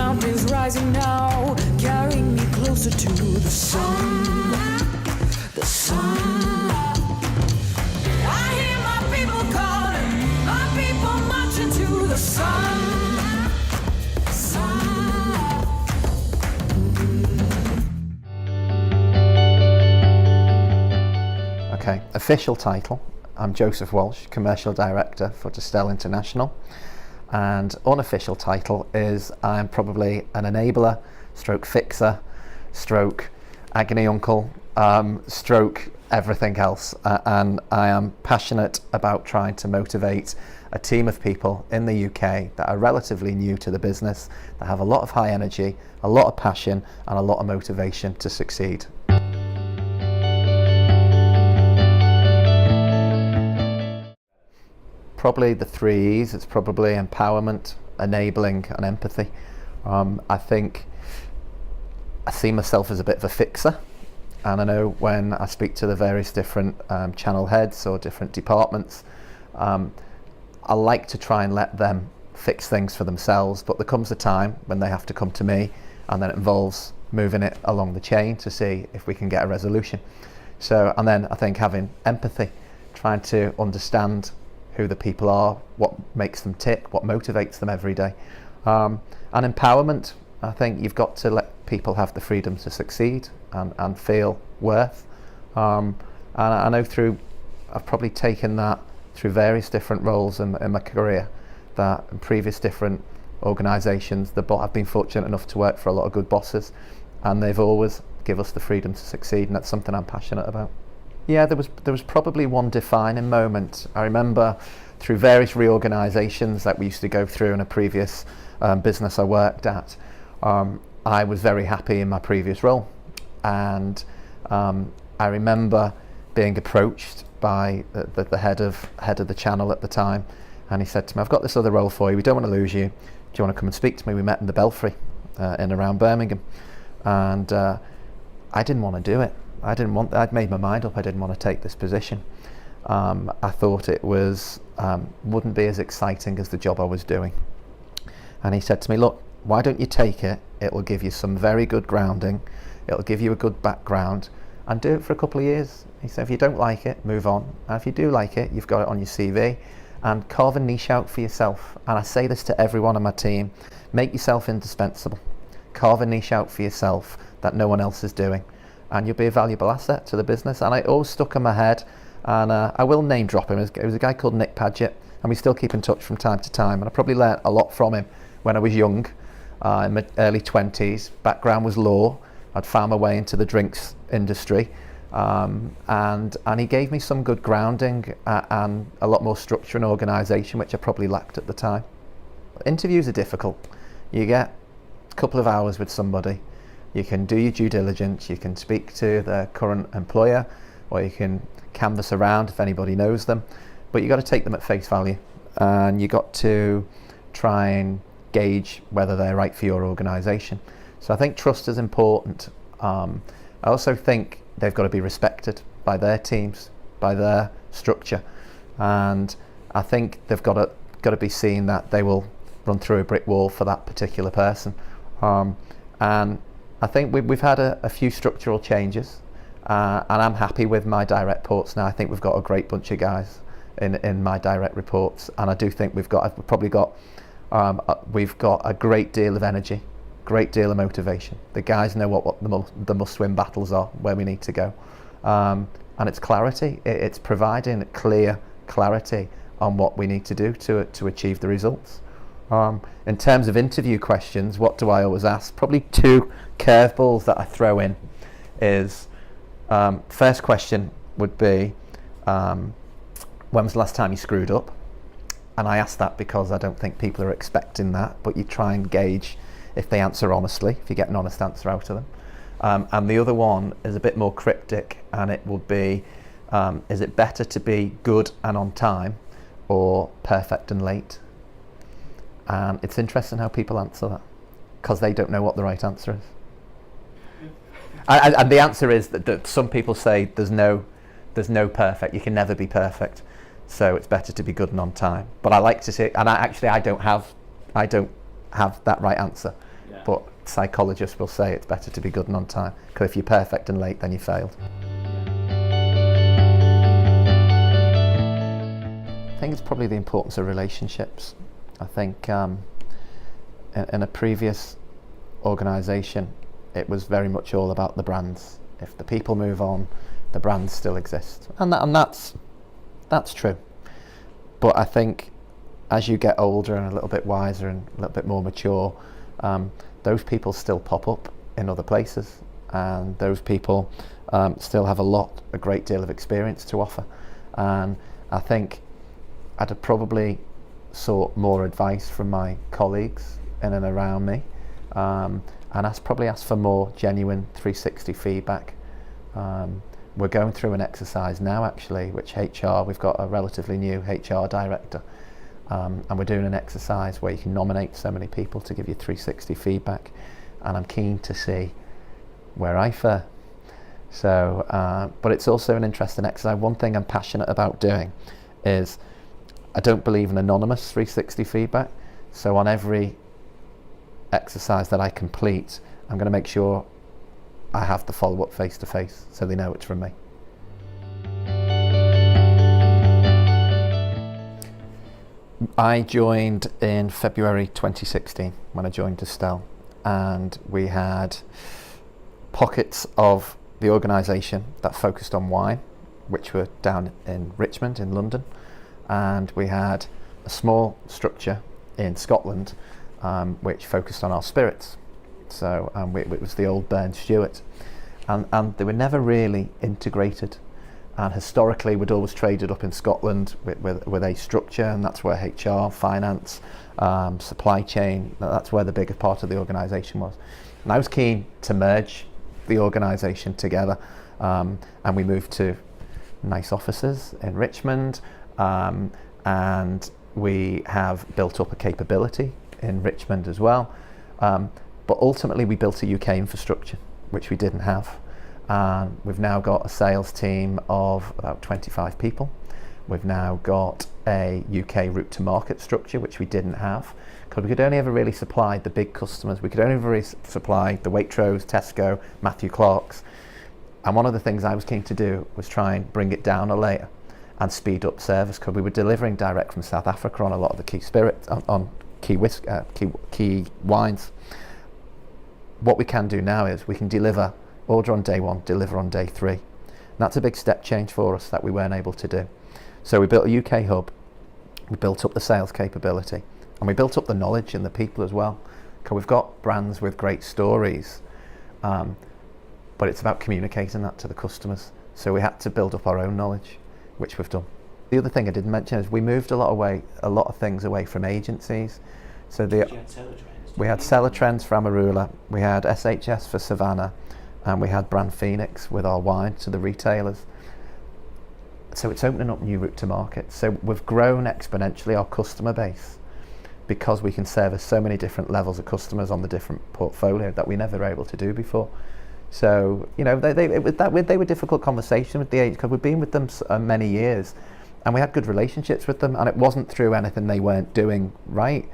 mountains rising now, carrying me closer to the sun. The sun. I hear my people calling, my people marching to the sun. Sun. Okay, official title. I'm Joseph Walsh, Commercial Director for Distell International. And unofficial title is I'm probably an enabler, stroke fixer, stroke agony uncle, stroke everything else. And I am passionate about trying to motivate a team of people in the UK that are relatively new to the business, that have a lot of high energy, a lot of passion, and a lot of motivation to succeed. Probably the 3 E's. It's probably empowerment, enabling, and empathy. I think I see myself as a bit of a fixer, and I know when I speak to the various different channel heads or different departments, I like to try and let them fix things for themselves, but there comes a time when they have to come to me, and then it involves moving it along the chain to see if we can get a resolution. So, and then I think having empathy, trying to understand who the people are, what makes them tick, what motivates them every day. And empowerment, I think you've got to let people have the freedom to succeed and feel worth. And I know I've probably taken that through various different roles in my career, that in previous different organisations, I've been fortunate enough to work for a lot of good bosses, and they've always give us the freedom to succeed, and that's something I'm passionate about. Yeah, there was probably one defining moment. I remember through various reorganisations that we used to go through in a previous business I worked at, I was very happy in my previous role, and I remember being approached by the head of the channel at the time, and he said to me, "I've got this other role for you. We don't want to lose you. Do you want to come and speak to me?" We met in the Belfry in around Birmingham, and I didn't want to do it. I'd made my mind up. I didn't want to take this position. I thought it wouldn't be as exciting as the job I was doing. And he said to me, "Look, why don't you take it? It will give you some very good grounding. It'll give you a good background, and do it for a couple of years." He said, "If you don't like it, move on. And if you do like it, you've got it on your CV, and carve a niche out for yourself." And I say this to everyone on my team: make yourself indispensable. Carve a niche out for yourself that no one else is doing, and you'll be a valuable asset to the business. And it always stuck in my head, and I will name drop him. It was a guy called Nick Paget, and we still keep in touch from time to time, and I probably learnt a lot from him when I was young, in my early 20s. Background was law. I'd found my way into the drinks industry, and he gave me some good grounding and a lot more structure and organisation, which I probably lacked at the time. Interviews are difficult. You get a couple of hours with somebody. You can do your due diligence, you can speak to the current employer, or you can canvass around if anybody knows them, but you've got to take them at face value, and you've got to try and gauge whether they're right for your organisation. So I think trust is important. I also think they've got to be respected by their teams, by their structure, and I think they've got to be seen that they will run through a brick wall for that particular person. And I think we've had a few structural changes, and I'm happy with my direct reports now. I think we've got a great bunch of guys in my direct reports, and I do think we've got a great deal of energy, great deal of motivation. The guys know what the must-win battles are, where we need to go, and it's clarity. It's providing clear clarity on what we need to do to achieve the results. In terms of interview questions, what do I always ask? Probably 2 curveballs that I throw in is, first question would be, when was the last time you screwed up? And I ask that because I don't think people are expecting that, but you try and gauge if they answer honestly, if you get an honest answer out of them. And the other one is a bit more cryptic, and it will be, is it better to be good and on time, or perfect and late? And it's interesting how people answer that, because they don't know what the right answer is. And the answer is that some people say there's no perfect. You can never be perfect, so it's better to be good and on time. But I like to say, and I don't have that right answer. But psychologists will say it's better to be good and on time, because if you're perfect and late, then you failed. I think it's probably the importance of relationships. I think in a previous organisation, it was very much all about the brands. If the people move on, the brands still exist, and that's true. But I think as you get older and a little bit wiser and a little bit more mature, those people still pop up in other places, and those people still have a great deal of experience to offer. And I think I'd have probably sought more advice from my colleagues in and around me, and probably asked for more genuine 360 feedback. We're going through an exercise now, actually, which we've got a relatively new HR director, and we're doing an exercise where you can nominate so many people to give you 360 feedback, and I'm keen to see where I fare. So, but it's also an interesting exercise. One thing I'm passionate about doing is I don't believe in anonymous 360 feedback, so on every exercise that I complete, I'm going to make sure I have the follow-up face-to-face so they know it's from me. I joined in February 2016 when I joined Distell, and we had pockets of the organisation that focused on wine, which were down in Richmond in London, and we had a small structure in Scotland which focused on our spirits. So it was the old Burn Stewart, and they were never really integrated. And historically, we'd always traded up in Scotland with a structure, and that's where HR, finance, supply chain, that's where the bigger part of the organisation was. And I was keen to merge the organisation together, and we moved to nice offices in Richmond, and we have built up a capability in Richmond as well. But ultimately, we built a UK infrastructure, which we didn't have. We've now got a sales team of about 25 people. We've now got a UK route to market structure, which we didn't have, because we could only ever really supply the big customers. We could only really supply the Waitrose, Tesco, Matthew Clark's. And one of the things I was keen to do was try and bring it down a layer and speed up service, because we were delivering direct from South Africa on a lot of the key spirits, on key wines. What we can do now is we can order on day 1, deliver on day 3. And that's a big step change for us that we weren't able to do. So we built a UK hub, we built up the sales capability, and we built up the knowledge and the people as well. Because we've got brands with great stories, but it's about communicating that to the customers. So we had to build up our own knowledge, which we've done. The other thing I didn't mention is we moved a lot of things away from agencies. So we had Seller Trends for Amarula, we had SHS for Savannah, and we had Brand Phoenix with our wine to the retailers. So it's opening up new route to market. So we've grown exponentially our customer base because we can service so many different levels of customers on the different portfolio that we never were able to do before. So, you know, they were difficult conversations with the agents, because we've been with them many years and we had good relationships with them, and it wasn't through anything they weren't doing right,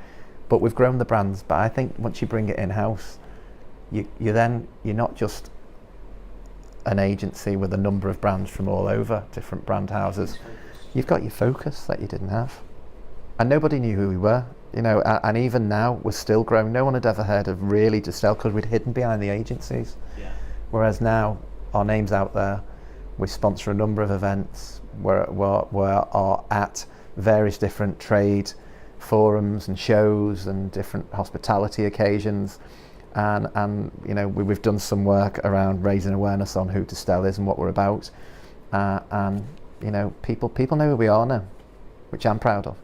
but we've grown the brands. But I think once you bring it in-house, you're not just an agency with a number of brands from all over, different brand houses. You've got your focus that you didn't have. And nobody knew who we were, you know, and even now we're still growing. No one had ever heard of really Distell because we'd hidden behind the agencies. Yeah. Whereas now our name's out there, we sponsor a number of events, we're at various different trade forums and shows and different hospitality occasions. And you know, we've done some work around raising awareness on who Distell is and what we're about, and you know, people know who we are now, which I'm proud of.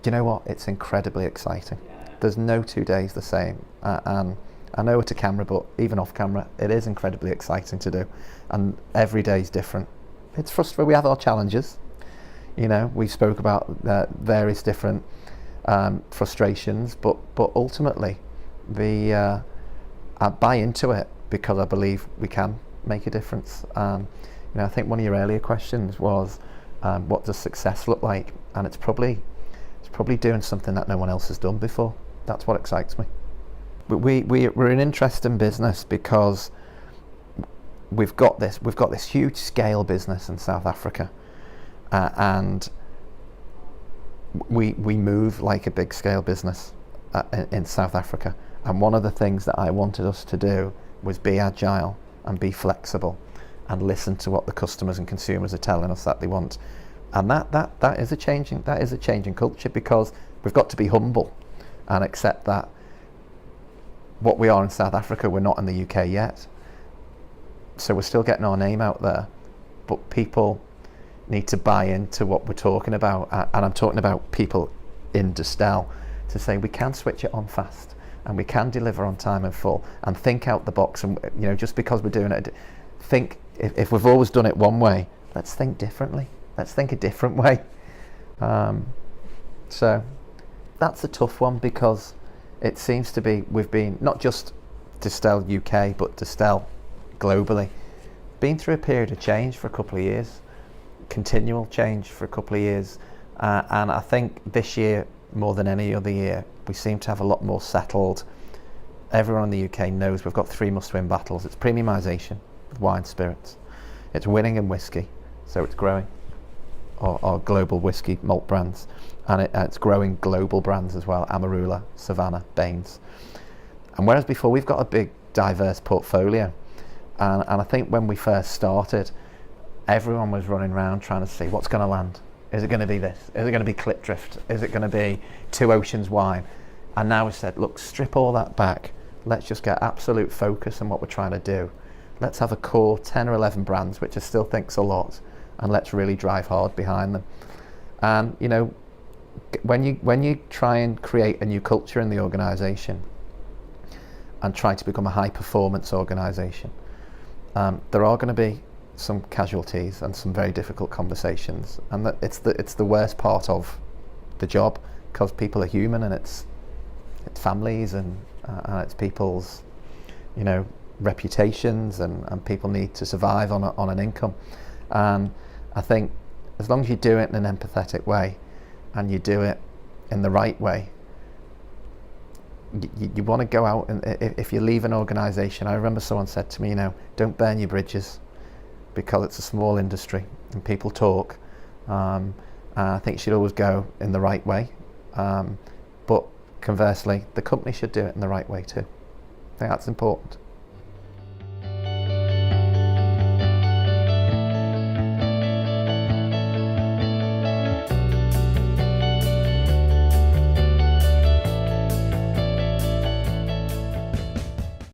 Do you know what? It's incredibly exciting. Yeah. There's no 2 days the same, and I know it's a camera, but even off camera, it is incredibly exciting to do, and every day is different. It's frustrating. We have our challenges. You know, we spoke about various different frustrations, but ultimately, I buy into it because I believe we can make a difference. You know, I think one of your earlier questions was, what does success look like? And it's probably doing something that no one else has done before. That's what excites me. we're an interesting business because we've got this huge scale business in South Africa, and we move like a big scale business in South Africa. And one of the things that I wanted us to do was be agile and be flexible and listen to what the customers and consumers are telling us that they want. And that is a changing culture, because we've got to be humble and accept that what we are in South Africa, we're not in the UK yet. So we're still getting our name out there, but people need to buy into what we're talking about. And I'm talking about people in Distell, to say we can switch it on fast and we can deliver on time and full, and think out the box. And just because we're doing it, think if we've always done it one way, let's think differently. Let's think a different way. So that's a tough one, because it seems to be, we've been, not just Distell UK, but Distell globally, been through a period of change for a couple of years, continual change for a couple of years, and I think this year, more than any other year, we seem to have a lot more settled. Everyone in the UK knows we've got 3 must-win battles. It's premiumisation with wine spirits, it's winning in whiskey, so it's growing our global whiskey malt brands, and it's growing global brands as well, Amarula, Savannah, Baines. And whereas before we've got a big diverse portfolio, and I think when we first started, everyone was running around trying to see what's going to land. Is it going to be this? Is it going to be Clipdrift? Is it going to be Two Oceans wine? And now we've said, look, strip all that back. Let's just get absolute focus on what we're trying to do. Let's have a core 10 or 11 brands, which I still think's a lot, and let's really drive hard behind them. And when you try and create a new culture in the organisation and try to become a high performance organisation, there are going to be some casualties and some very difficult conversations, and that it's the worst part of the job, because people are human, and it's families and it's people's reputations, and people need to survive on an income. And I think as long as you do it in an empathetic way and you do it in the right way, you want to go out, and if you leave an organisation, I remember someone said to me, don't burn your bridges, because it's a small industry and people talk. And I think you should always go in the right way. But conversely, the company should do it in the right way too. I think that's important.